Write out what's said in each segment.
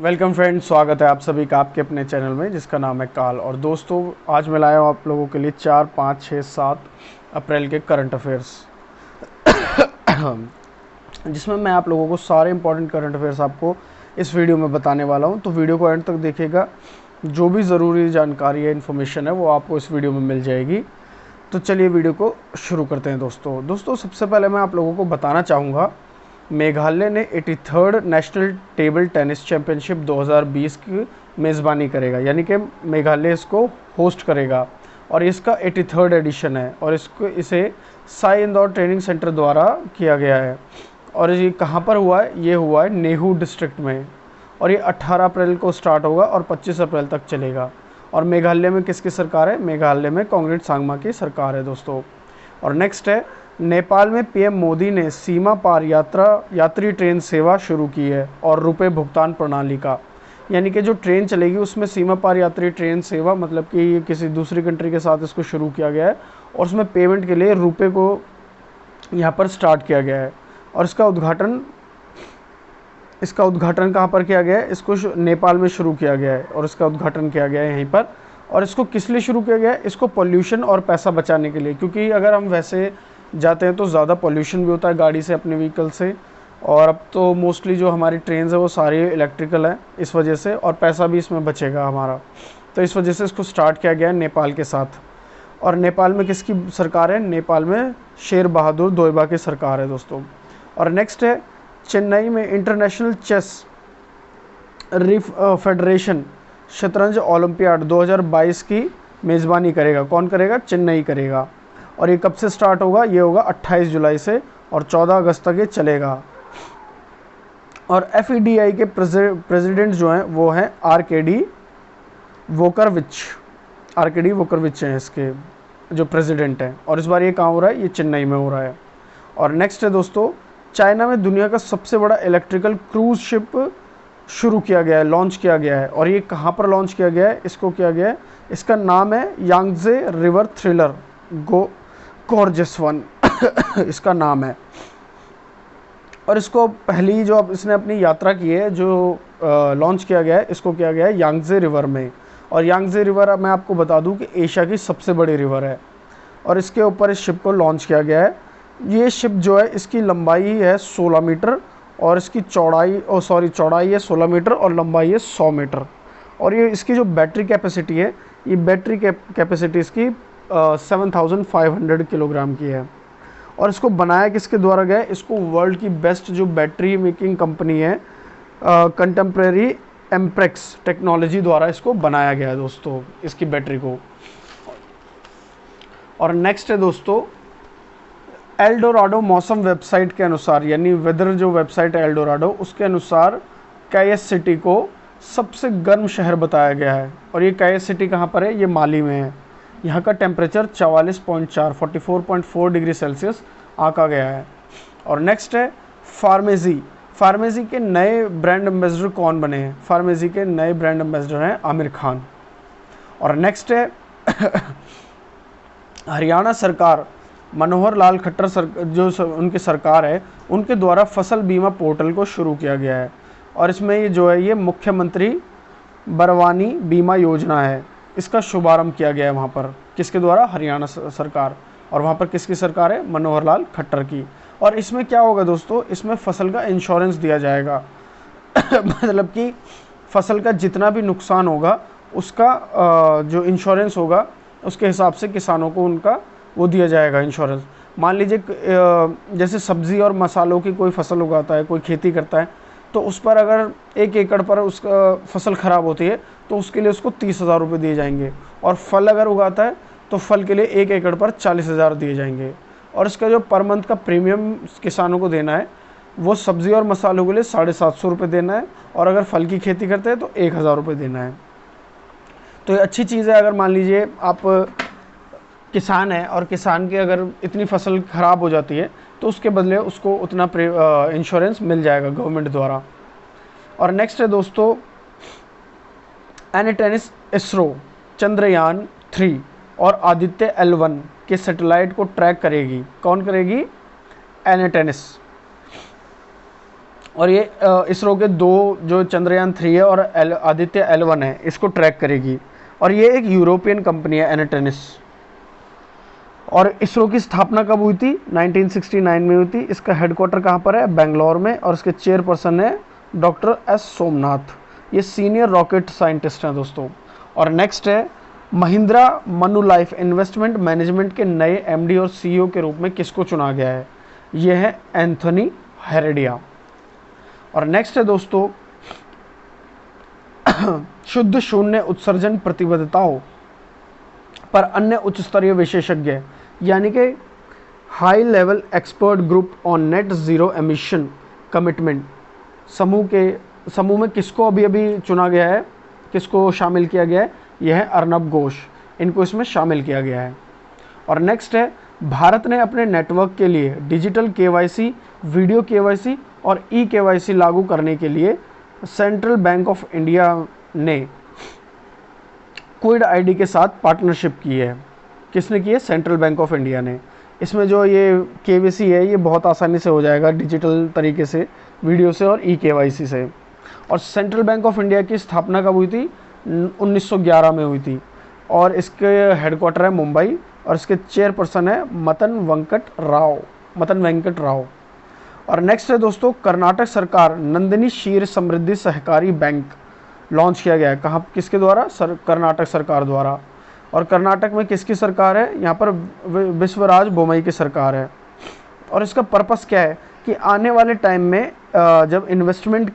Welcome friends, स्वागत है आप सभी का आपके अपने चैनल में जिसका नाम है काल। और दोस्तों, आज मैं लाया हूँ आप लोगों के लिए 4, 5, 6, 7 अप्रैल के करंट अफेयर्स, जिसमें मैं आप लोगों को सारे इंपॉर्टेंट करंट अफेयर्स आपको इस वीडियो में बताने वाला हूँ। तो वीडियो को एंड तक देखिएगा, जो भी ज़रूरी जानकारी है, इन्फॉर्मेशन है, वो आपको इस वीडियो में मिल जाएगी। तो चलिए वीडियो को शुरू करते हैं। दोस्तों सबसे पहले मैं आप लोगों को बताना चाहूँगा, मेघालय ने 83rd national table tennis championship 2020 की मेज़बानी करेगा, यानी कि मेघालय इसको होस्ट करेगा और इसका 83rd एडिशन है। और इसे साई इंदौर ट्रेनिंग सेंटर द्वारा किया गया है। और ये कहाँ पर हुआ है? ये हुआ है नेहू डिस्ट्रिक्ट में। और ये 18 अप्रैल को स्टार्ट होगा और 25 अप्रैल तक चलेगा। और मेघालय में किसकी सरकार है? मेघालय में कांग्रेस सांगमा की सरकार है दोस्तों। और नेक्स्ट है, नेपाल में पीएम मोदी ने सीमा पार यात्री ट्रेन सेवा शुरू की है और रुपए भुगतान प्रणाली का, यानी कि जो ट्रेन चलेगी उसमें सीमा पार यात्री ट्रेन सेवा, मतलब कि ये किसी दूसरी कंट्री के साथ इसको शुरू किया गया है और उसमें पेमेंट के लिए रुपए को यहाँ पर स्टार्ट किया गया है। और इसका उद्घाटन कहाँ पर किया गया है? इसको नेपाल में शुरू किया गया है और इसका उद्घाटन किया गया है यहीं पर। और इसको किस लिए शुरू किया गया है? इसको पोल्यूशन और पैसा बचाने के लिए, क्योंकि अगर हम वैसे जाते हैं तो ज़्यादा पोल्यूशन भी होता है गाड़ी से, अपने व्हीकल से। और अब तो मोस्टली जो हमारी ट्रेन है वो सारी इलेक्ट्रिकल है इस वजह से, और पैसा भी इसमें बचेगा हमारा। तो इस वजह से इसको स्टार्ट किया गया है नेपाल के साथ। और नेपाल में किसकी सरकार है? नेपाल में शेर बहादुर दोइबा की सरकार है दोस्तों। और नेक्स्ट है, चेन्नई में इंटरनेशनल चेस फेडरेशन शतरंज ओलंपियाड 2022 की मेज़बानी करेगा। कौन करेगा? चेन्नई करेगा। और ये कब से स्टार्ट होगा? ये होगा 28 जुलाई से और 14 अगस्त तक ये चलेगा। और FEDI के प्रेसिडेंट जो हैं वो हैं RKD वोकरविच हैं इसके जो प्रेसिडेंट हैं। और इस बार ये कहाँ हो रहा है? ये चेन्नई में हो रहा है। और नेक्स्ट है दोस्तों, चाइना में दुनिया का सबसे बड़ा इलेक्ट्रिकल क्रूज शिप शुरू किया गया है, लॉन्च किया गया है। और ये कहाँ पर लॉन्च किया गया है? इसको किया गया है, इसका नाम है Yangtze river thriller gorgeous one इसका नाम है। और इसको पहली जो अब इसने अपनी यात्रा की है, जो लॉन्च किया गया है, इसको किया गया है यांगजे रिवर में। और यांगजे रिवर मैं आपको बता दूं कि एशिया की सबसे बड़ी रिवर है। और इसके ऊपर इस शिप को लॉन्च किया गया है। ये शिप जो है, इसकी लंबाई है 16 मीटर और इसकी चौड़ाई है 16 मीटर और लंबाई है 100 मीटर। और ये इसकी जो बैटरी कैपेसिटी है, ये बैटरी कैपेसिटी इसकी 7500 किलोग्राम की है। और इसको बनाया किसके द्वारा गया है? इसको वर्ल्ड की बेस्ट जो बैटरी मेकिंग कंपनी है कंटेम्प्रेरी एम्प्रेक्स टेक्नोलॉजी द्वारा इसको बनाया गया है दोस्तों, इसकी बैटरी को। और नेक्स्ट है दोस्तों, एल्डोराडो मौसम वेबसाइट के अनुसार, यानी वेदर जो वेबसाइट है एल्डोराडो, उसके अनुसार कैयस सिटी को सबसे गर्म शहर बताया गया है। और ये कैयस सिटी कहाँ पर है? ये माली में है। यहाँ का टेम्परेचर 44.4 डिग्री सेल्सियस आंका गया है। और नेक्स्ट है फार्मेजी के नए ब्रांड एम्बेसडर कौन बने हैं? फार्मेजी के नए ब्रांड एम्बेसडर हैं आमिर खान। और नेक्स्ट है हरियाणा सरकार, मनोहर लाल खट्टर उनकी सरकार है, उनके द्वारा फसल बीमा पोर्टल को शुरू किया गया है। और इसमें ये जो है, ये मुख्यमंत्री बरवानी बीमा योजना है, इसका शुभारंभ किया गया है वहाँ पर। किसके द्वारा? हरियाणा सरकार। और वहाँ पर किसकी सरकार है? मनोहर लाल खट्टर की। और इसमें क्या होगा दोस्तों? इसमें फसल का इंश्योरेंस दिया जाएगा मतलब कि फसल का जितना भी नुकसान होगा उसका जो इंश्योरेंस होगा उसके हिसाब से किसानों को उनका वो दिया जाएगा इंश्योरेंस। मान लीजिए जैसे सब्ज़ी और मसालों की कोई फसल उगाता है, कोई खेती करता है, तो उस पर अगर 1 एकड़ पर उसका फसल ख़राब होती है तो उसके लिए उसको 30,000 रुपये दिए जाएंगे। और फल अगर उगाता है तो फल के लिए 1 एकड़ पर 40,000 दिए जाएंगे। और इसका जो पर मंथ का प्रीमियम किसानों को देना है वो सब्ज़ी और मसालों के लिए 750 रुपये देना है, और अगर फल की खेती करते हैं तो 1,000 रुपये देना है। तो ये अच्छी चीज़ है। अगर मान लीजिए आप किसान है और किसान की अगर इतनी फसल ख़राब हो जाती है तो उसके बदले उसको उतना इंश्योरेंस मिल जाएगा गवर्नमेंट द्वारा। और नेक्स्ट है दोस्तों, एनएटेनिस इसरो चंद्रयान 3 और आदित्य L1 के सैटेलाइट को ट्रैक करेगी। कौन करेगी? एनएटेनिस। और ये इसरो के 2 जो चंद्रयान 3 है और आदित्य L1 है इसको ट्रैक करेगी। और ये एक यूरोपियन कंपनी है एनाटेनिस। और इसरो की स्थापना कब हुई थी? 1969 में हुई थी। इसका हेडक्वार्टर कहाँ पर है? बेंगलोर में। और इसके चेयरपर्सन है डॉक्टर एस सोमनाथ। ये सीनियर रॉकेट साइंटिस्ट हैं दोस्तों। और नेक्स्ट है महिंद्रा मनुलाइफ इन्वेस्टमेंट मैनेजमेंट के नए एमडी और सीईओ के रूप में किसको चुना गया है? ये है एंथनी हेरेडिया। और नेक्स्ट है दोस्तों शुद्ध शून्य उत्सर्जन प्रतिबद्धताओं पर अन्य उच्च स्तरीय विशेषज्ञ यानी कि high level expert group on net zero emission commitment समूह में किसको अभी चुना गया है, किसको शामिल किया गया है? यह है अर्नब घोष, इनको इसमें शामिल किया गया है। और नेक्स्ट है भारत ने अपने नेटवर्क के लिए डिजिटल केवाईसी, वीडियो केवाईसी और ई केवाईसी लागू करने के लिए सेंट्रल बैंक ऑफ इंडिया ने क्विड आईडी के साथ पार्टनरशिप की है। किसने की है? सेंट्रल बैंक ऑफ इंडिया ने। इसमें जो ये केवाईसी है ये बहुत आसानी से हो जाएगा डिजिटल तरीके से, वीडियो से और ई केवाईसी से। और सेंट्रल बैंक ऑफ इंडिया की स्थापना कब हुई थी? 1911 में हुई थी। और इसके हेडक्वार्टर है मुंबई और इसके चेयरपर्सन है मतन वेंकट राव। और नेक्स्ट है दोस्तों कर्नाटक सरकार नंदिनी क्षीर समृद्धि सहकारी बैंक लॉन्च किया गया है। कहाँ, किसके द्वारा? कर्नाटक सरकार द्वारा। और कर्नाटक में किसकी सरकार है? यहाँ पर विश्वराज बोमई की सरकार है। और इसका पर्पस क्या है कि आने वाले टाइम में जब इन्वेस्टमेंट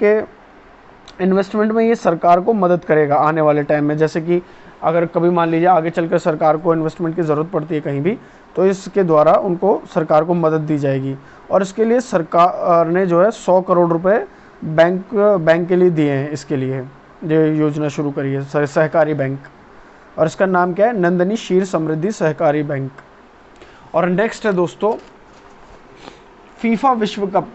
में ये सरकार को मदद करेगा आने वाले टाइम में। जैसे कि अगर कभी मान लीजिए आगे चलकर सरकार को इन्वेस्टमेंट की ज़रूरत पड़ती है कहीं भी, तो इसके द्वारा उनको सरकार को मदद दी जाएगी। और इसके लिए सरकार ने जो है 100 करोड़ रुपए बैंक के लिए दिए हैं। इसके लिए जो योजना शुरू करी है सहकारी बैंक, और इसका नाम क्या है? नंदिनी क्षीर समृद्धि सहकारी बैंक। और नेक्स्ट है दोस्तों फीफा विश्व कप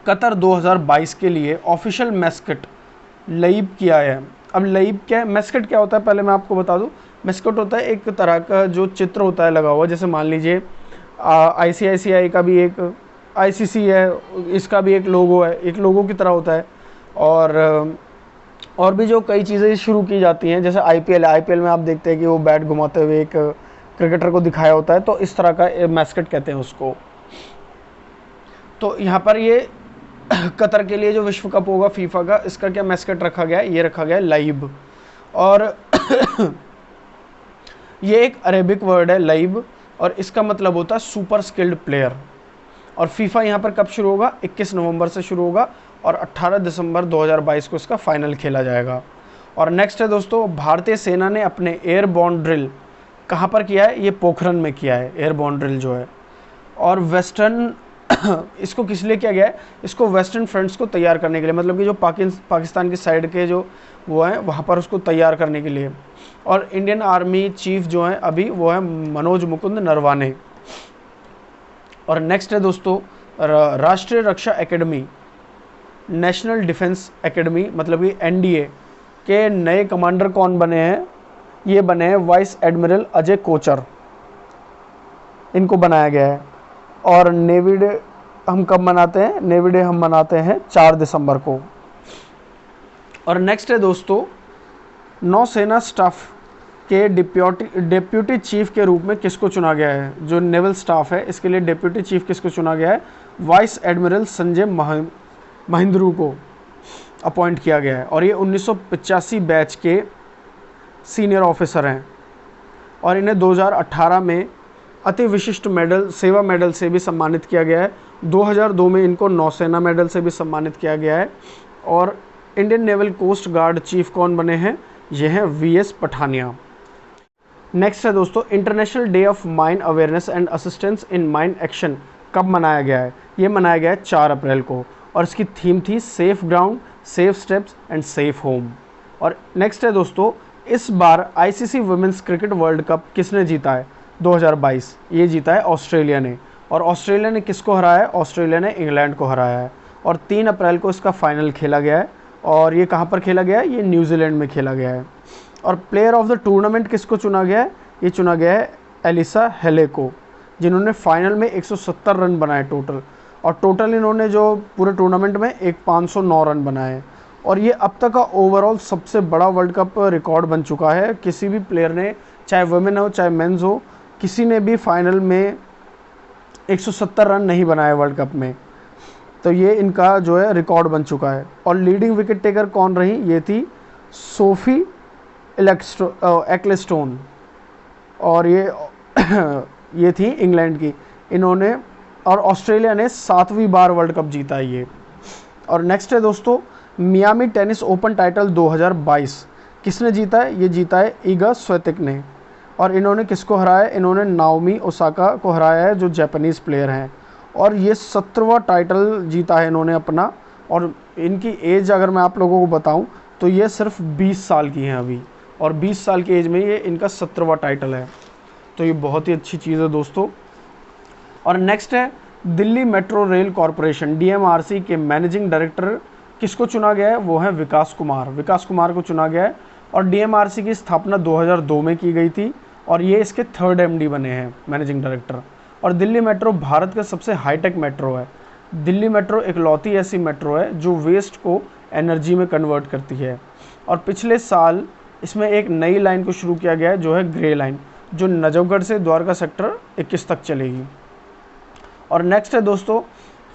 कतर 2022 के ऑफिशियल ऑफिशियल मैस्कट लईब किया है। अब लईब क्या है? मैस्कट क्या होता है पहले मैं आपको बता दूं। मैस्कट होता है एक तरह का जो चित्र होता है लगा हुआ, जैसे मान लीजिए ICICI का भी एक, ICC है, इसका भी एक लोगो है, एक लोगो की तरह होता है। और भी जो कई चीज़ें शुरू की जाती हैं, जैसे IPL में आप देखते हैं कि वो बैट घुमाते हुए एक क्रिकेटर को दिखाया होता है, तो इस तरह का मैस्कट कहते हैं उसको। तो यहाँ पर ये कतर के लिए जो विश्व कप होगा फीफा का, इसका क्या मैस्कट रखा गया है? ये रखा गया है लाइब। और ये एक अरेबिक वर्ड है लाइब, और इसका मतलब होता है सुपर स्किल्ड प्लेयर। और फीफा यहाँ पर कब शुरू होगा? 21 नवंबर से शुरू होगा और 18 दिसंबर 2022 को इसका फाइनल खेला जाएगा। और नेक्स्ट है दोस्तों भारतीय सेना ने अपने एयरबॉर्न ड्रिल कहाँ पर किया है? ये पोखरन में किया है एयरबॉर्न ड्रिल जो है। और वेस्टर्न इसको किस लिए किया गया है? इसको वेस्टर्न फ्रंट्स को तैयार करने के लिए, मतलब कि जो पाकिस्तान की साइड के जो वो हैं वहाँ पर उसको तैयार करने के लिए। और इंडियन आर्मी चीफ जो हैं अभी वो है मनोज मुकुंद नरवाने। और नेक्स्ट है दोस्तों राष्ट्रीय रक्षा एकेडमी, नेशनल डिफेंस एकेडमी मतलब कि NDA के नए कमांडर कौन बने हैं? ये बने हैं वाइस एडमिरल अजय कोचर, इनको बनाया गया है। और नेवी डे हम कब मनाते हैं? नेवी डे हम मनाते हैं 4 दिसंबर को। और नेक्स्ट है दोस्तों नौसेना स्टाफ के डिप्यूटी चीफ के रूप में किसको चुना गया है? जो नेवल स्टाफ है इसके लिए डिप्यूटी चीफ किसको चुना गया है? वाइस एडमिरल संजय महिंद्रू को अपॉइंट किया गया है। और ये 1985 बैच के सीनियर ऑफिसर हैं और इन्हें 2018 में अति विशिष्ट मेडल, सेवा मेडल से भी सम्मानित किया गया है। 2002 में इनको नौसेना मेडल से भी सम्मानित किया गया है। और Indian naval coast guard chief कौन बने हैं? ये हैं VS पठानिया। नेक्स्ट है दोस्तों international day of mine awareness and assistance in mine action कब मनाया गया है? ये मनाया गया है 4 अप्रैल को और इसकी थीम थी safe ground, safe steps and safe home. और नेक्स्ट है दोस्तों इस बार ICC women's cricket world cup किसने जीता है? 2022। ये जीता है ऑस्ट्रेलिया ने। और ऑस्ट्रेलिया ने किसको हराया है? ऑस्ट्रेलिया ने इंग्लैंड को हराया है। और 3 अप्रैल को इसका फाइनल खेला गया है। और ये कहाँ पर खेला गया है? ये न्यूजीलैंड में खेला गया है। और प्लेयर ऑफ द टूर्नामेंट किसको चुना गया है? ये चुना गया है एलिसा हेले को, जिन्होंने फाइनल में 170 रन बनाए टोटल। और टोटल इन्होंने जो पूरे टूर्नामेंट में एक 509 रन बनाए हैं। और ये अब तक का ओवरऑल सबसे बड़ा वर्ल्ड कप रिकॉर्ड बन चुका है। किसी भी प्लेयर ने, चाहे वुमेन हो चाहे मेंस हो, किसी ने भी फाइनल में 170 रन नहीं बनाए वर्ल्ड कप में। तो ये इनका जो है रिकॉर्ड बन चुका है। और लीडिंग विकेट टेकर कौन रही, ये थी सोफी एक्लेस्टोन, और ये थी इंग्लैंड की। इन्होंने, और ऑस्ट्रेलिया ने 7वीं बार वर्ल्ड कप जीता है ये। और नेक्स्ट है दोस्तों मियामी टेनिस ओपन टाइटल 2022 किसने जीता है, ये जीता है ईगा स्विएटेक ने। और इन्होंने किसको हराया है, इन्होंने नाओमी ओसाका को हराया है, जो जापानीज़ प्लेयर हैं। और ये 17वां टाइटल जीता है इन्होंने अपना। और इनकी एज अगर मैं आप लोगों को बताऊं तो ये सिर्फ 20 साल की हैं अभी, और 20 साल की एज में ये इनका 17वां टाइटल है। तो ये बहुत ही अच्छी चीज़ है दोस्तों। और नेक्स्ट है Delhi metro rail corporation DMRC के मैनेजिंग डायरेक्टर किसको चुना गया है, वो है विकास कुमार को चुना गया है। और DMRC की स्थापना 2002 में की गई थी, और ये इसके 3rd MD बने हैं, मैनेजिंग डायरेक्टर। और दिल्ली मेट्रो भारत का सबसे हाईटेक मेट्रो है। दिल्ली मेट्रो इकलौती ऐसी मेट्रो है जो वेस्ट को एनर्जी में कन्वर्ट करती है। और पिछले साल इसमें एक नई लाइन को शुरू किया गया है, जो है ग्रे लाइन, जो नजफगढ़ से द्वारका सेक्टर 21 तक चलेगी। और नेक्स्ट है दोस्तों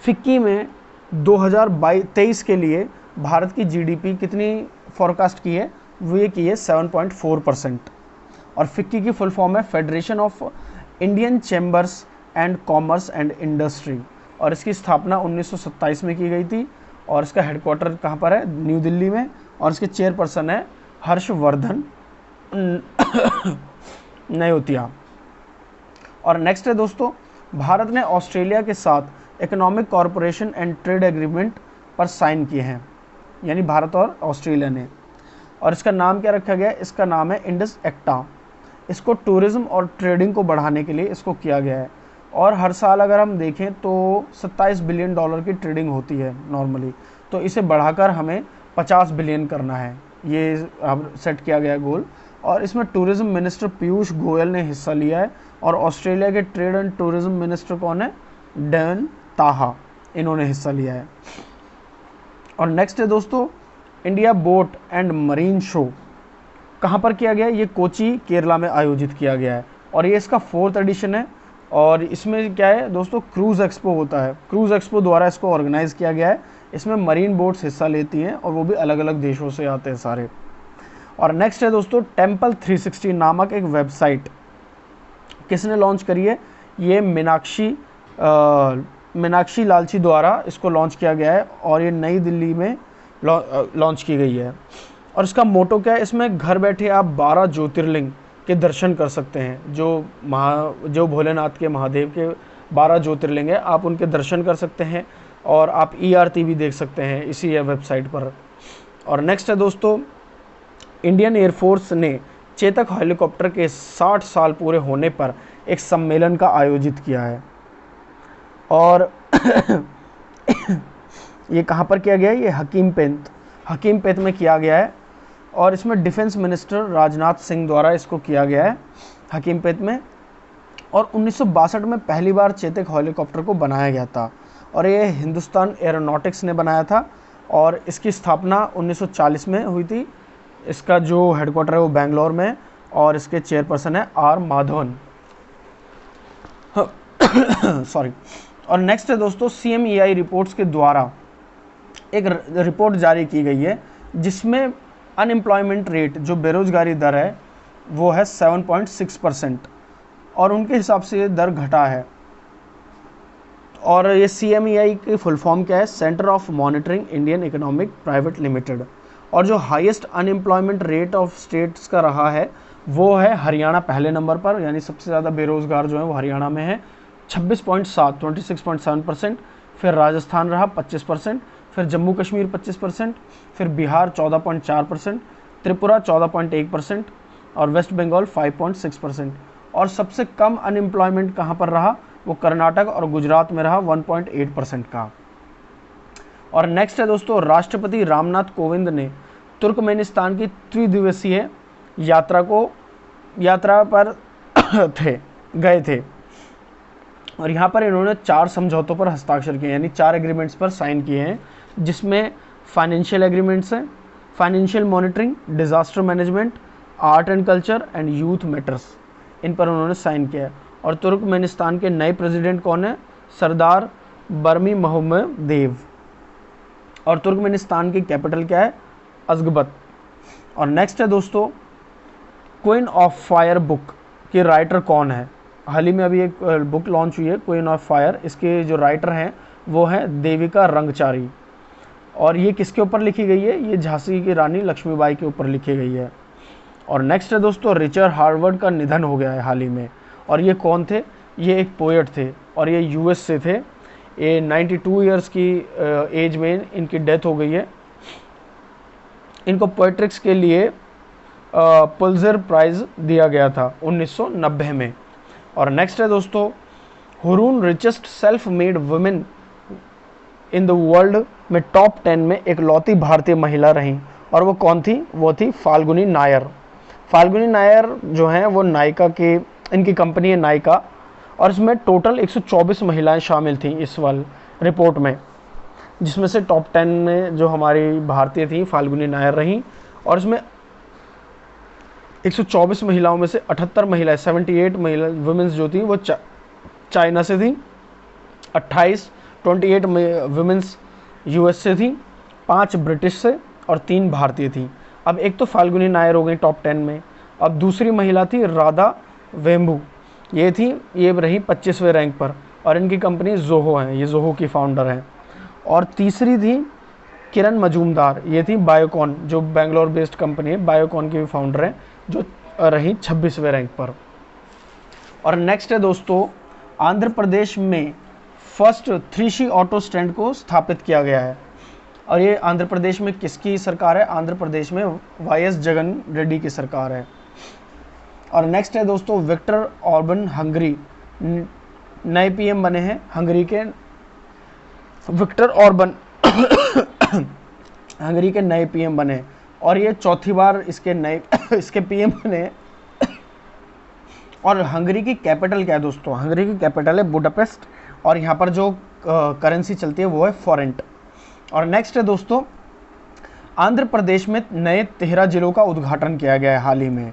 फिक्की में 2023 के लिए भारत की GDP कितनी फोरकास्ट की है, वो ये की है 7.4%। और फिक्की की फुल फॉर्म है federation of Indian chambers and commerce and industry. और इसकी स्थापना 1927 में की गई थी। और इसका हेडक्वार्टर कहाँ पर है, न्यू दिल्ली में। और इसके चेयरपर्सन है हर्षवर्धन नयोतिया। और नेक्स्ट है दोस्तों भारत ने ऑस्ट्रेलिया के साथ economic corporation and trade agreement पर साइन किए हैं, यानी भारत और ऑस्ट्रेलिया ने। और इसका नाम क्या रखा गया है, इसका नाम है इंडस एक्टा। इसको टूरिज्म और ट्रेडिंग को बढ़ाने के लिए इसको किया गया है। और हर साल अगर हम देखें तो 27 बिलियन डॉलर की ट्रेडिंग होती है नॉर्मली, तो इसे बढ़ाकर हमें 50 बिलियन करना है, ये अब सेट किया गया गोल। और इसमें टूरिज्म मिनिस्टर पीयूष गोयल ने हिस्सा लिया है। और ऑस्ट्रेलिया के ट्रेड एंड टूरिज्म मिनिस्टर कौन है, डैन ताहा, इन्होंने हिस्सा लिया है। और नेक्स्ट है दोस्तों India boat and marine show कहाँ पर किया गया है, ये कोची केरला में आयोजित किया गया है। और ये इसका 4th एडिशन है। और इसमें क्या है दोस्तों, क्रूज़ एक्सपो होता है, क्रूज़ एक्सपो द्वारा इसको ऑर्गेनाइज़ किया गया है। इसमें मरीन बोट्स हिस्सा लेती हैं, और वो भी अलग अलग देशों से आते हैं सारे। और नेक्स्ट है दोस्तों टेम्पल 360 नामक एक वेबसाइट किसने लॉन्च करी है, ये मीनाक्षी लालची द्वारा इसको लॉन्च किया गया है। और ये नई दिल्ली में लॉन्च की गई है। और इसका मोटो क्या है, इसमें घर बैठे आप 12 ज्योतिर्लिंग के दर्शन कर सकते हैं। जो भोलेनाथ के, महादेव के 12 ज्योतिर्लिंग है, आप उनके दर्शन कर सकते हैं। और आप ERT भी देख सकते हैं इसी वेबसाइट पर। और नेक्स्ट है दोस्तों इंडियन एयरफोर्स ने चेतक हेलीकॉप्टर के 60 साल पूरे होने पर एक सम्मेलन का आयोजित किया है। और ये कहाँ पर किया गया है, ये हकीमपेंत में किया गया है। और इसमें डिफेंस मिनिस्टर राजनाथ सिंह द्वारा इसको किया गया है हकीमपेंत में। और 1962 में पहली बार चेतक हेलीकॉप्टर को बनाया गया था, और ये हिंदुस्तान एरोनॉटिक्स ने बनाया था। और इसकी स्थापना 1940 में हुई थी। इसका जो हेडक्वार्टर है वो बेंगलोर में, और इसके चेयरपर्सन है R माधवन। सॉरी। और नेक्स्ट है दोस्तों CMEI रिपोर्ट्स के द्वारा एक रिपोर्ट जारी की गई है, जिसमें अनएम्प्लॉयमेंट रेट, जो बेरोजगारी दर है, वो है 7.6%। और उनके हिसाब से ये दर घटा है। और ये CMEI की फुल फॉर्म क्या है, centre of monitoring Indian economic private limited. और जो highest unemployment rate of states का रहा है वो है हरियाणा पहले नंबर पर, यानी सबसे ज़्यादा बेरोज़गार जो है वो हरियाणा में है 26.7 फिर राजस्थान रहा 25%, फिर जम्मू कश्मीर 25%, फिर बिहार 14.4%, त्रिपुरा 14.1% और वेस्ट बंगाल 5.6%। और सबसे कम अनएम्प्लॉयमेंट कहाँ पर रहा, वो कर्नाटक और गुजरात में रहा 1.8% का। और नेक्स्ट है दोस्तों राष्ट्रपति रामनाथ कोविंद ने तुर्कमेनिस्तान की त्रिदिवसीय यात्रा पर गए थे। और यहाँ पर इन्होंने 4 समझौतों पर हस्ताक्षर किए, यानी 4 एग्रीमेंट्स पर साइन किए हैं, जिसमें फाइनेंशियल एग्रीमेंट्स हैं, financial monitoring, disaster management, art and culture and youth matters, इन पर उन्होंने साइन किया है। और तुर्कमेनिस्तान के नए प्रेसिडेंट कौन है? सरदार बरमी मोहम्मद देव। और तुर्कमेनिस्तान की कैपिटल क्या है? अज़गबत। और नेक्स्ट है दोस्तों, क्वीन ऑफ फायर बुक के राइटर कौन है? हाल ही में अभी एक बुक लॉन्च हुई है, क्वीन ऑफ फायर। इसके जो राइटर हैं वो हैं देविका रंगचारी। और ये किसके ऊपर लिखी गई है? ये झांसी की रानी लक्ष्मीबाई के ऊपर लिखी गई है। और नेक्स्ट है दोस्तों, रिचर्ड हार्वर्ड का निधन हो गया है हाल ही में। और ये कौन थे? ये एक पोएट थे और ये यूएस से थे। ये 92 ईयर्स की एज में इनकी डेथ हो गई है। इनको पोएट्रिक्स के लिए पुलित्ज़र प्राइज़ दिया गया था 1990 में। और नेक्स्ट है दोस्तों, Hurun richest self made women in the world में टॉप 10 में एक लौती भारतीय महिला रहीं। और वो कौन थी? वो थी फाल्गुनी नायर। फाल्गुनी नायर जो हैं वो नायका के, इनकी कंपनी है नायका, और इसमें टोटल 124 महिलाएं शामिल थीं इस वाल रिपोर्ट में, जिसमें से टॉप 10 में जो हमारी भारतीय थी फाल्गुनी नायर रहीं। और इसमें 124 महिलाओं में से 78 महिलाएं, 78 महिला वुमेन्स जो थी वो चाइना से थी, 28 वुमेन्स यूएस से थी, 5 ब्रिटिश से और 3 भारतीय थी। अब एक तो फाल्गुनी नायर हो गई टॉप 10 में। अब दूसरी महिला थी राधा वेम्बू, ये रही 25वें रैंक पर, और इनकी कंपनी जोहो है, ये जोहो की फाउंडर हैं। और तीसरी थी किरण मजूमदार, ये थी बायोकॉन, जो बेंगलोर बेस्ड कंपनी है, बायोकॉन की भी फाउंडर हैं, जो रही 26वें रैंक पर। और नेक्स्ट है दोस्तों, आंध्र प्रदेश में फर्स्ट 3C ऑटो स्टैंड को स्थापित किया गया है। और ये आंध्र प्रदेश में किसकी सरकार है? आंध्र प्रदेश में वाईएस जगन रेड्डी की सरकार है। और नेक्स्ट है दोस्तों, विक्टर ऑर्बन हंगरी नए पीएम बने हैं। हंगरी के विक्टर ऑर्बन हंगरी के नए पीएम बने, और ये चौथी बार इसके पीएम बने। और हंगरी की कैपिटल क्या है दोस्तों? हंगरी की कैपिटल है बुडापेस्ट, और यहाँ पर जो करेंसी चलती है वो है फॉरेंट। और नेक्स्ट है दोस्तों, आंध्र प्रदेश में नए 13 जिलों का उद्घाटन किया गया है हाल ही में।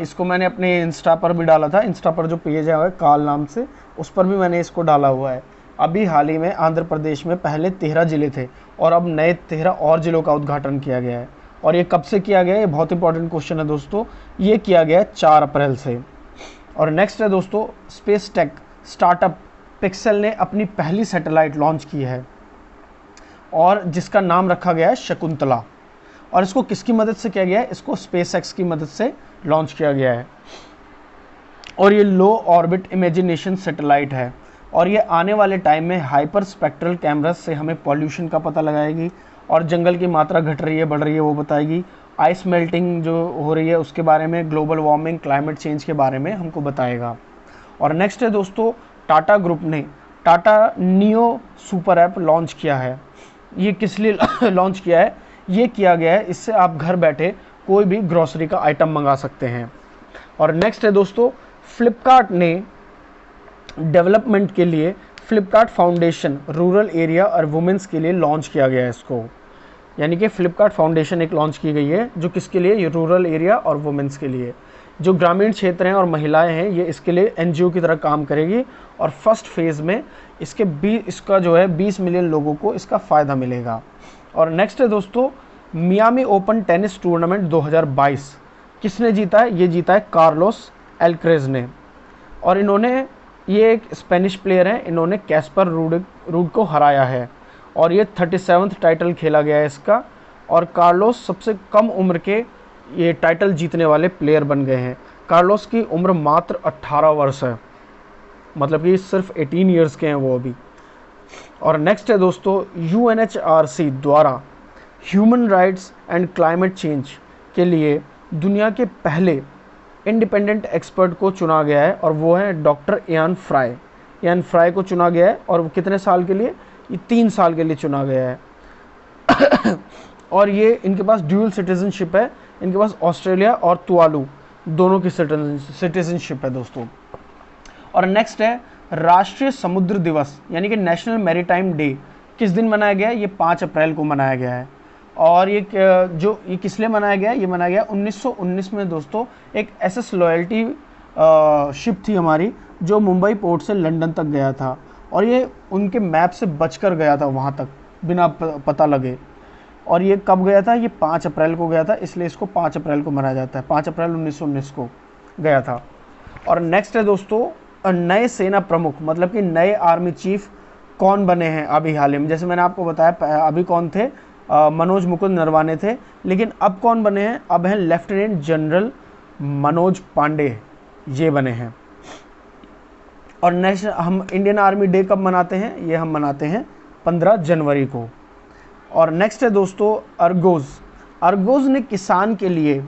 इसको मैंने अपने इंस्टा पर भी डाला था, इंस्टा पर जो पेज है काल नाम से, उस पर भी मैंने इसको डाला हुआ है। अभी हाल ही में आंध्र प्रदेश में पहले 13 जिले थे और अब नए 13 और जिलों का उद्घाटन किया गया है। और ये कब से किया गया है? ये बहुत इंपॉर्टेंट क्वेश्चन है दोस्तों। ये किया गया है 4 अप्रैल से। और नेक्स्ट है दोस्तों, स्पेस टेक स्टार्टअप पिक्सेल ने अपनी पहली सैटेलाइट लॉन्च की है, और जिसका नाम रखा गया है शकुंतला। और इसको किसकी मदद से किया गया है? इसको स्पेसएक्स की मदद से लॉन्च किया गया है। और ये लो ऑर्बिट इमेजिनेशन सैटेलाइट है, और ये आने वाले टाइम में हाइपर स्पेक्ट्रल कैमरास से हमें पॉल्यूशन का पता लगाएगी, और जंगल की मात्रा घट रही है बढ़ रही है वो बताएगी, आइस मेल्टिंग जो हो रही है उसके बारे में, ग्लोबल वार्मिंग, क्लाइमेट चेंज के बारे में हमको बताएगा। और नेक्स्ट है दोस्तों, टाटा ग्रुप ने Tata neo super app launch किया है। ये किस लिए लॉन्च किया है? ये किया गया है, इससे आप घर बैठे कोई भी ग्रोसरी का आइटम मंगा सकते हैं। और नेक्स्ट है दोस्तों, फ्लिपकार्ट ने डेवलपमेंट के लिए फ्लिपकार्ट फाउंडेशन रूरल एरिया और वुमेन्स के लिए लॉन्च किया गया है इसको। यानी कि फ्लिपकार्ट फाउंडेशन एक लॉन्च की गई है जो किसके लिए? ये रूरल एरिया और वुमेन्स के लिए। जो ग्रामीण क्षेत्र हैं और महिलाएं हैं ये इसके लिए एनजीओ की तरह काम करेगी, और फर्स्ट फेज़ में इसका जो है 20 मिलियन लोगों को इसका फ़ायदा मिलेगा। और नेक्स्ट है दोस्तों, मियामी ओपन टेनिस टूर्नामेंट 2022 किसने जीता है? ये जीता है कार्लोस एल्क्रेज ने। और ये एक स्पेनिश प्लेयर हैं, इन्होंने कैस्पर रूड को हराया है, और ये 37वां टाइटल खेला गया है इसका। और कार्लोस सबसे कम उम्र के ये टाइटल जीतने वाले प्लेयर बन गए हैं। कार्लोस की उम्र मात्र 18 वर्ष है, मतलब कि सिर्फ 18 ईयर्स के हैं वो अभी। और नेक्स्ट है दोस्तों, यूएनएचआरसी द्वारा human rights and climate change के लिए दुनिया के पहले इंडिपेंडेंट एक्सपर्ट को चुना गया है, और वो है डॉक्टर इयान फ्राई को चुना गया है। और वो कितने साल के लिए? ये 3 साल के लिए चुना गया है। और ये इनके पास ड्यूअल सिटीजनशिप है, इनके पास ऑस्ट्रेलिया और तुवालू दोनों की सिटीजनशिप है दोस्तों। और नेक्स्ट है राष्ट्रीय समुद्र दिवस यानी कि नेशनल मैरीटाइम डे किस दिन मनाया गया है? ये 5 अप्रैल को मनाया गया है। और ये किस लिए मनाया गया है? ये मनाया गया 1919 में दोस्तों। एक एसएस लॉयल्टी शिप थी हमारी, जो मुंबई पोर्ट से लंदन तक गया था, और ये उनके मैप से बचकर गया था वहाँ तक बिना पता लगे। और ये कब गया था? ये 5 अप्रैल को गया था, इसलिए इसको 5 अप्रैल को मनाया जाता है। 5 अप्रैल 1919 को गया था। और नेक्स्ट है दोस्तों, नए सेना प्रमुख मतलब कि नए आर्मी चीफ कौन बने हैं अभी हाल ही में। जैसे मैंने आपको बताया अभी कौन थे, मनोज मुकुंद नरवाने थे, लेकिन अब कौन बने हैं? अब हैं लेफ्टिनेंट जनरल मनोज पांडे, ये बने हैं। और नेक्स्ट, हम इंडियन आर्मी डे कब मनाते हैं? ये हम मनाते हैं 15 जनवरी को। और नेक्स्ट है दोस्तों अर्गोज। अर्गोज ने किसान के लिए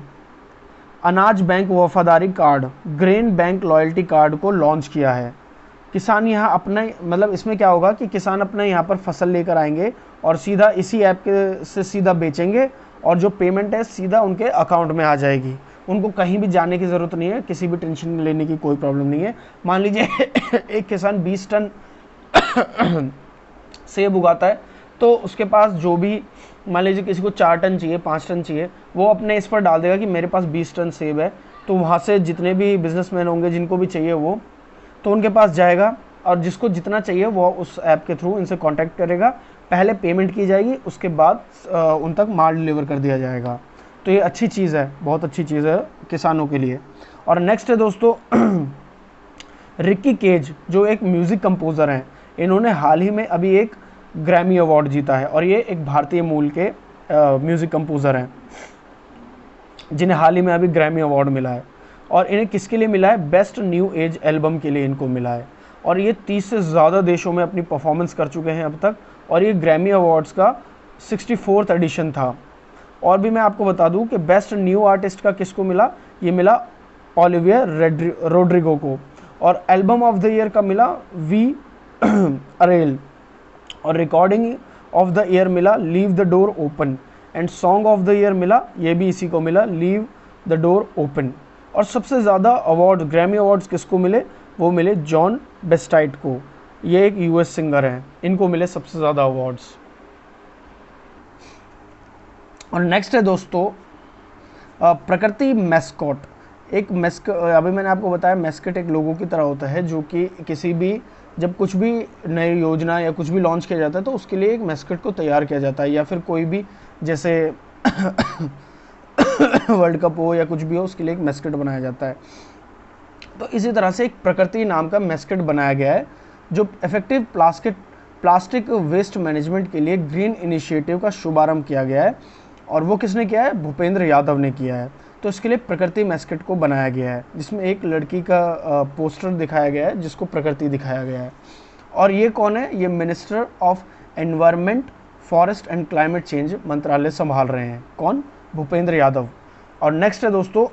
अनाज बैंक वफादारी card, grain bank loyalty card को लॉन्च किया है। किसान यहाँ अपना मतलब इसमें क्या होगा कि किसान अपना यहाँ पर फसल लेकर आएंगे और सीधा इसी ऐप के से सीधा बेचेंगे, और जो पेमेंट है सीधा उनके अकाउंट में आ जाएगी। उनको कहीं भी जाने की ज़रूरत नहीं है, किसी भी टेंशन लेने की कोई प्रॉब्लम नहीं है। मान लीजिए एक किसान 20 टन सेब उगाता है, तो उसके पास जो भी, मान लीजिए किसी को 4 टन चाहिए, 5 टन चाहिए, वो अपने इस पर डाल देगा कि मेरे पास 20 टन सेब है। तो वहाँ से जितने भी बिजनेसमैन होंगे जिनको भी चाहिए वो, तो उनके पास जाएगा, और जिसको जितना चाहिए वो उस ऐप के थ्रू इनसे कांटेक्ट करेगा। पहले पेमेंट की जाएगी, उसके बाद उन तक माल डिलीवर कर दिया जाएगा। तो ये अच्छी चीज़ है, बहुत अच्छी चीज़ है किसानों के लिए। और नेक्स्ट है दोस्तों रिकी केज, जो एक म्यूज़िक कंपोज़र हैं। इन्होंने हाल ही में अभी एक ग्रैमी अवार्ड जीता है, और ये एक भारतीय मूल के म्यूज़िक कंपोज़र हैं जिन्हें हाल ही में अभी ग्रैमी अवार्ड मिला है। और इन्हें किसके लिए मिला है? बेस्ट न्यू एज एल्बम के लिए इनको मिला है। और ये 30 से ज़्यादा देशों में अपनी परफॉर्मेंस कर चुके हैं अब तक, और ये ग्रैमी अवार्ड्स का 64th एडिशन था। और भी मैं आपको बता दूं कि बेस्ट न्यू आर्टिस्ट का किसको मिला? ये मिला ओलिविया रोड्रिगो को। और एल्बम ऑफ द ईयर का मिला वी अरेल। और रिकॉर्डिंग ऑफ द ईयर मिला leave the door open. And song of the year मिला, ये भी इसी को मिला, लीव द डोर ओपन। और सबसे ज़्यादा अवार्ड, ग्रैमी अवार्ड्स किसको मिले? वो मिले जॉन बेस्टाइट को। ये एक यूएस सिंगर हैं, इनको मिले सबसे ज़्यादा अवार्ड्स। और नेक्स्ट है दोस्तों प्रकृति मैस्कॉट। अभी मैंने आपको बताया मैस्कट एक लोगों की तरह होता है, जो कि किसी भी, जब कुछ भी नई योजना या कुछ भी लॉन्च किया जाता है तो उसके लिए एक मैस्कट को तैयार किया जाता है, या फिर कोई भी जैसे वर्ल्ड कप हो या कुछ भी हो, उसके लिए एक मैस्कट बनाया जाता है। तो इसी तरह से एक प्रकृति नाम का मैस्कट बनाया गया है, जो इफेक्टिव प्लास्टिक वेस्ट मैनेजमेंट के लिए ग्रीन इनिशिएटिव का शुभारंभ किया गया है। और वो किसने किया है? भूपेंद्र यादव ने किया है। तो इसके लिए प्रकृति मैस्कट को बनाया गया है, जिसमें एक लड़की का पोस्टर दिखाया गया है जिसको प्रकृति दिखाया गया है। और ये कौन है? ये minister of environment, forest and climate change मंत्रालय संभाल रहे हैं। कौन? भूपेंद्र यादव। और नेक्स्ट है दोस्तों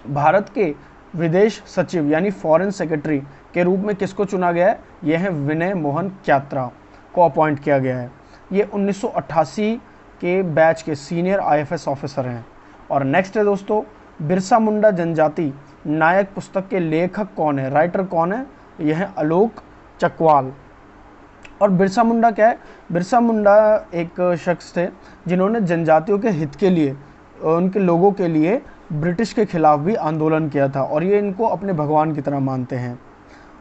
भारत के विदेश सचिव यानी फॉरेन सेक्रेटरी के रूप में किसको चुना गया है? ये है विनय मोहन क्यात्रा को अपॉइंट किया गया है। ये 1988 के बैच के सीनियर आईएफएस ऑफिसर हैं। और नेक्स्ट है दोस्तों बिरसा मुंडा जनजाति नायक पुस्तक के लेखक कौन है? राइटर कौन है? यह है आलोक चकवाल। और बिरसा मुंडा क्या है? बिरसा मुंडा एक शख्स थे जिन्होंने जनजातियों के हित के लिए, उनके लोगों के लिए ब्रिटिश के खिलाफ भी आंदोलन किया था, और ये इनको अपने भगवान की तरह मानते हैं।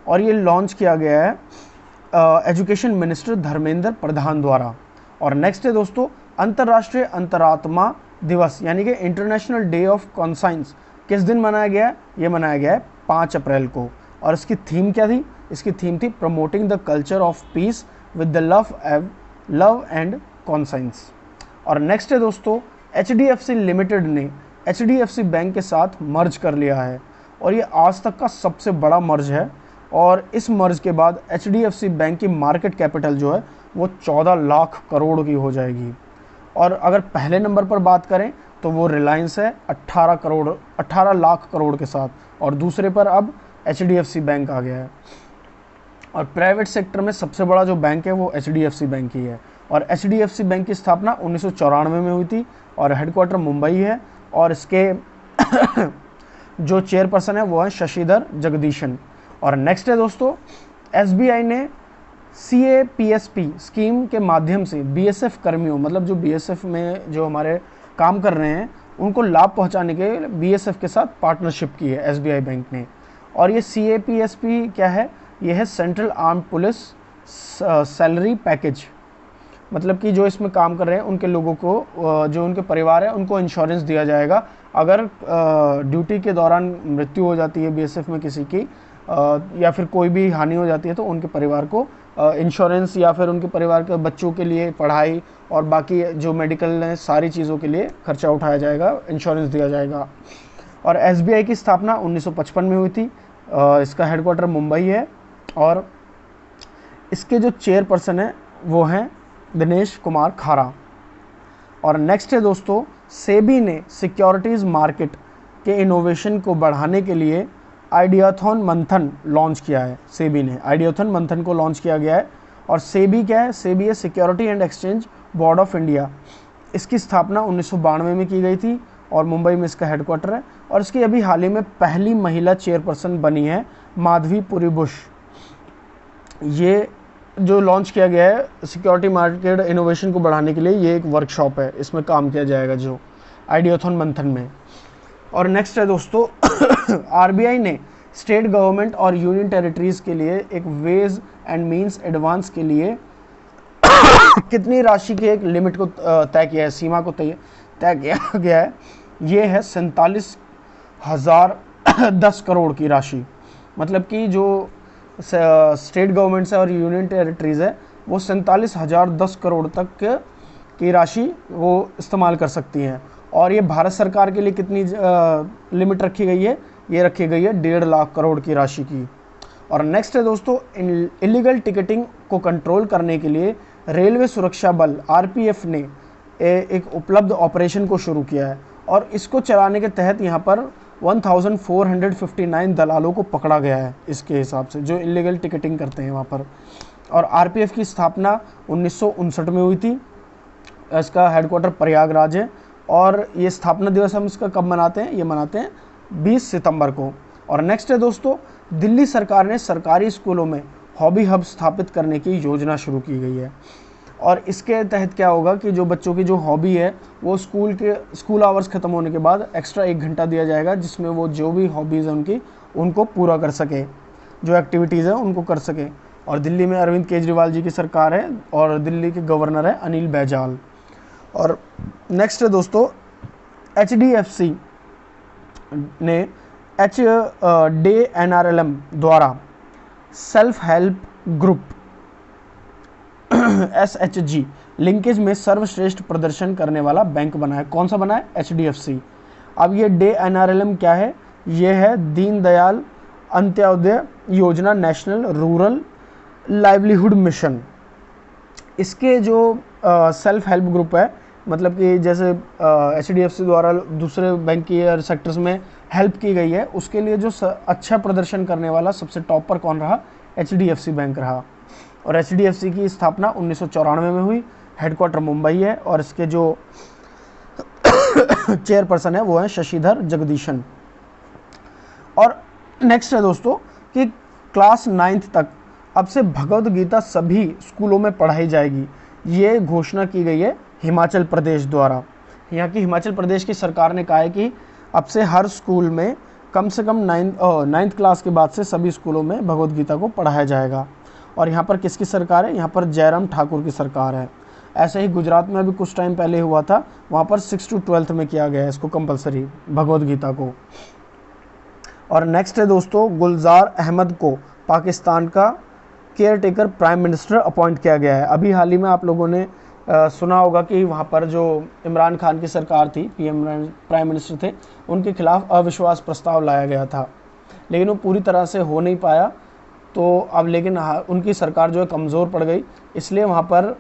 और ये लॉन्च किया गया है एजुकेशन मिनिस्टर धर्मेंद्र प्रधान द्वारा। और नेक्स्ट है दोस्तों अंतर्राष्ट्रीय अंतरात्मा दिवस यानी कि इंटरनेशनल डे ऑफ कॉन्साइंस किस दिन मनाया गया है? ये मनाया गया है 5 अप्रैल को। और इसकी थीम क्या थी? इसकी थीम थी promoting the culture of peace with the love and conscience. और नेक्स्ट है दोस्तों HDFC लिमिटेड ने HDFC बैंक के साथ मर्ज कर लिया है, और ये आज तक का सबसे बड़ा मर्ज है। और इस मर्ज के बाद HDFC बैंक की मार्केट कैपिटल जो है वो 14 लाख करोड़ की हो जाएगी। और अगर पहले नंबर पर बात करें तो वो रिलायंस है 18 लाख करोड़ के साथ, और दूसरे पर अब HDFC बैंक आ गया है। और प्राइवेट सेक्टर में सबसे बड़ा जो बैंक है वो HDFC बैंक ही है। और HDFC बैंक की स्थापना 1994 में हुई थी, और हेडक्वार्टर मुंबई है। और इसके जो चेयरपर्सन है वो है शशिधर जगदीशन। और नेक्स्ट है दोस्तों, एसबीआई ने CAPSP स्कीम के माध्यम से बीएसएफ कर्मियों, मतलब जो बीएसएफ में जो हमारे काम कर रहे हैं, उनको लाभ पहुंचाने के लिए बीएसएफ के साथ पार्टनरशिप की है एसबीआई बैंक ने। और ये CAPSP क्या है, ये है central armed police salary package, मतलब कि जो इसमें काम कर रहे हैं उनके लोगों को, जो उनके परिवार है, उनको इंश्योरेंस दिया जाएगा। अगर ड्यूटी के दौरान मृत्यु हो जाती है बीएसएफ में किसी की, या फिर कोई भी हानि हो जाती है, तो उनके परिवार को इंश्योरेंस, या फिर उनके परिवार के बच्चों के लिए पढ़ाई और बाकी जो मेडिकल है सारी चीज़ों के लिए खर्चा उठाया जाएगा, इंश्योरेंस दिया जाएगा। और एसबीआई की स्थापना 1955 में हुई थी। इसका हेडक्वार्टर मुंबई है और इसके जो चेयरपर्सन है वो हैं दिनेश कुमार खारा। और नेक्स्ट है दोस्तों, सेबी ने सिक्योरिटीज़ मार्केट के इनोवेशन को बढ़ाने के लिए आइडियाथॉन मंथन लॉन्च किया है। सेबी ने आइडियाथॉन मंथन को लॉन्च किया गया है। और सेबी क्या है, सेबी है security and exchange board of India. इसकी स्थापना 1992 में की गई थी और मुंबई में इसका हेडक्वार्टर है। और इसकी अभी हाल ही में पहली महिला चेयरपर्सन बनी है माधवी पुरी बुश। ये जो लॉन्च किया गया है सिक्योरिटी मार्केट इनोवेशन को बढ़ाने के लिए, ये एक वर्कशॉप है, इसमें काम किया जाएगा जो आइडियाथॉन मंथन में। और नेक्स्ट है दोस्तों, आरबीआई ने स्टेट गवर्नमेंट और यूनियन टेरिटरीज के लिए एक वेज एंड मींस एडवांस के लिए कितनी राशि की एक लिमिट को तय किया है, सीमा को तय किया गया है। ये है 47,010 करोड़ की राशि। मतलब कि जो स्टेट गवर्नमेंट्स है और यूनियन टेरिटरीज है वो 47,010 करोड़ तक की राशि वो इस्तेमाल कर सकती हैं। और ये भारत सरकार के लिए कितनी लिमिट रखी गई है, ये रखी गई है 1.5 लाख करोड़ की राशि की। और नेक्स्ट है दोस्तों, इलीगल टिकटिंग को कंट्रोल करने के लिए रेलवे सुरक्षा बल आरपीएफ ने एक उपलब्ध ऑपरेशन को शुरू किया है। और इसको चलाने के तहत यहाँ पर 1459 दलालों को पकड़ा गया है इसके हिसाब से, जो इलीगल टिकटिंग करते हैं वहाँ पर। और आरपीएफ की स्थापना 1959 में हुई थी। इसका हेडक्वार्टर प्रयागराज है। और ये स्थापना दिवस हम इसका कब मनाते हैं, ये मनाते हैं 20 सितंबर को। और नेक्स्ट है दोस्तों, दिल्ली सरकार ने सरकारी स्कूलों में हॉबी हब स्थापित करने की योजना शुरू की गई है। और इसके तहत क्या होगा कि जो बच्चों की जो हॉबी है वो स्कूल आवर्स ख़त्म होने के बाद एक्स्ट्रा 1 घंटा दिया जाएगा, जिसमें वो जो भी हॉबीज़ हैं उनकी, उनको पूरा कर सके, जो एक्टिविटीज़ हैं उनको कर सके। और दिल्ली में अरविंद केजरीवाल जी की सरकार है और दिल्ली के गवर्नर है अनिल बैजल। और नेक्स्ट है दोस्तों, HDFC ने NRLM द्वारा self help group SHG linkage में सर्वश्रेष्ठ प्रदर्शन करने वाला बैंक बना है। कौन सा बना है, HDFC। अब ये NRLM क्या है, ये है दीनदयाल अंत्योदय योजना, नेशनल रूरल लाइवलीहुड मिशन। इसके जो सेल्फ हेल्प ग्रुप है, मतलब कि जैसे HDFC द्वारा दूसरे बैंक की सेक्टर्स में हेल्प की गई है, उसके लिए जो अच्छा प्रदर्शन करने वाला सबसे टॉप पर कौन रहा, HDFC बैंक रहा। और HDFC की स्थापना 1994 में हुई। हेडक्वार्टर मुंबई है और इसके जो चेयरपर्सन है वो है शशिधर जगदीशन। और नेक्स्ट है दोस्तों कि क्लास 9th तक अब से भगवद गीता सभी स्कूलों में पढ़ाई जाएगी। ये घोषणा की गई है हिमाचल प्रदेश द्वारा। यहाँ की हिमाचल प्रदेश की सरकार ने कहा है कि अब से हर स्कूल में कम से कम 9th क्लास के बाद से सभी स्कूलों में भगवद गीता को पढ़ाया जाएगा। और यहाँ पर किसकी सरकार है, यहाँ पर जयराम ठाकुर की सरकार है। ऐसे ही गुजरात में अभी कुछ टाइम पहले हुआ था, वहाँ पर 6 to 12th में किया गया है इसको कंपलसरी, भगवद गीता को। और नेक्स्ट है दोस्तों, गुलजार अहमद को पाकिस्तान का caretaker prime minister appoint किया गया है। अभी हाल ही में आप लोगों ने सुना होगा कि वहाँ पर जो इमरान खान की सरकार थी, प्राइम मिनिस्टर थे, उनके खिलाफ अविश्वास प्रस्ताव लाया गया था, लेकिन वो पूरी तरह से हो नहीं पाया। तो अब लेकिन उनकी सरकार जो है कमज़ोर पड़ गई, इसलिए वहाँ पर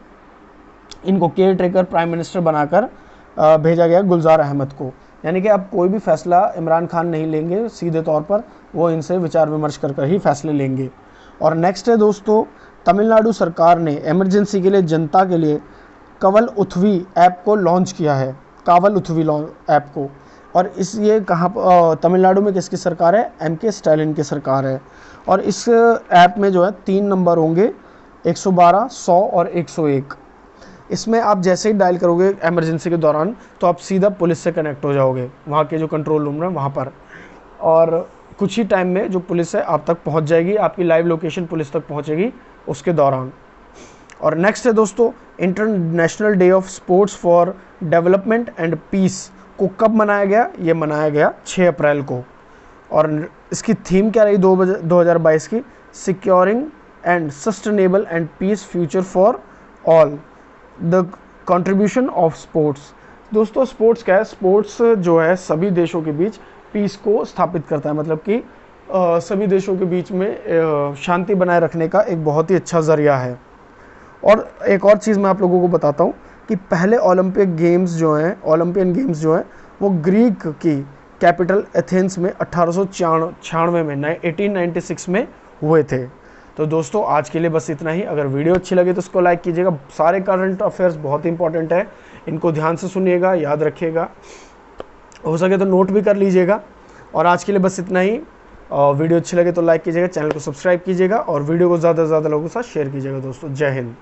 इनको केयर टेकर प्राइम मिनिस्टर बनाकर भेजा गया गुलजार अहमद को। यानी कि अब कोई भी फैसला इमरान खान नहीं लेंगे सीधे तौर पर, वो इनसे विचार विमर्श कर ही फैसले लेंगे। और नेक्स्ट है दोस्तों, तमिलनाडु सरकार ने इमरजेंसी के लिए जनता के लिए कावल उथवी ऐप को लॉन्च किया है। कावल उथवी ऐप को और इस ये कहाँ तमिलनाडु में किसकी सरकार है? MK स्टालिन की सरकार है। और इस ऐप में जो है 3 नंबर होंगे, 112, 100 और 101। इसमें आप जैसे ही डायल करोगे इमरजेंसी के दौरान तो आप सीधा पुलिस से कनेक्ट हो जाओगे, वहाँ के जो कंट्रोल रूम है वहाँ पर। और कुछ ही टाइम में जो पुलिस है आप तक पहुँच जाएगी, आपकी लाइव लोकेशन पुलिस तक पहुँचेगी उसके दौरान। और नेक्स्ट है दोस्तों, international day of sports for development and peace को कब मनाया गया? ये मनाया गया 6 अप्रैल को। और इसकी थीम क्या रही 2022 की? Securing and sustainable and peace future for all, the contribution of sports. दोस्तों स्पोर्ट्स क्या है? स्पोर्ट्स जो है सभी देशों के बीच पीस को स्थापित करता है, मतलब कि सभी देशों के बीच में शांति बनाए रखने का एक बहुत ही अच्छा ज़रिया है। और एक और चीज़ मैं आप लोगों को बताता हूँ कि पहले ओलंपियन गेम्स जो हैं वो ग्रीक की कैपिटल एथेंस में 1896 में 1896 में हुए थे। तो दोस्तों आज के लिए बस इतना ही। अगर वीडियो अच्छी लगे तो इसको लाइक कीजिएगा। सारे करंट अफेयर्स बहुत इंपॉर्टेंट है, इनको ध्यान से सुनिएगा, याद रखिएगा, हो सके तो नोट भी कर लीजिएगा। और आज के लिए बस इतना ही। वीडियो अच्छी लगे तो लाइक कीजिएगा, चैनल को सब्सक्राइब कीजिएगा और वीडियो को ज़्यादा से ज़्यादा लोगों के साथ शेयर कीजिएगा दोस्तों। जय हिंद।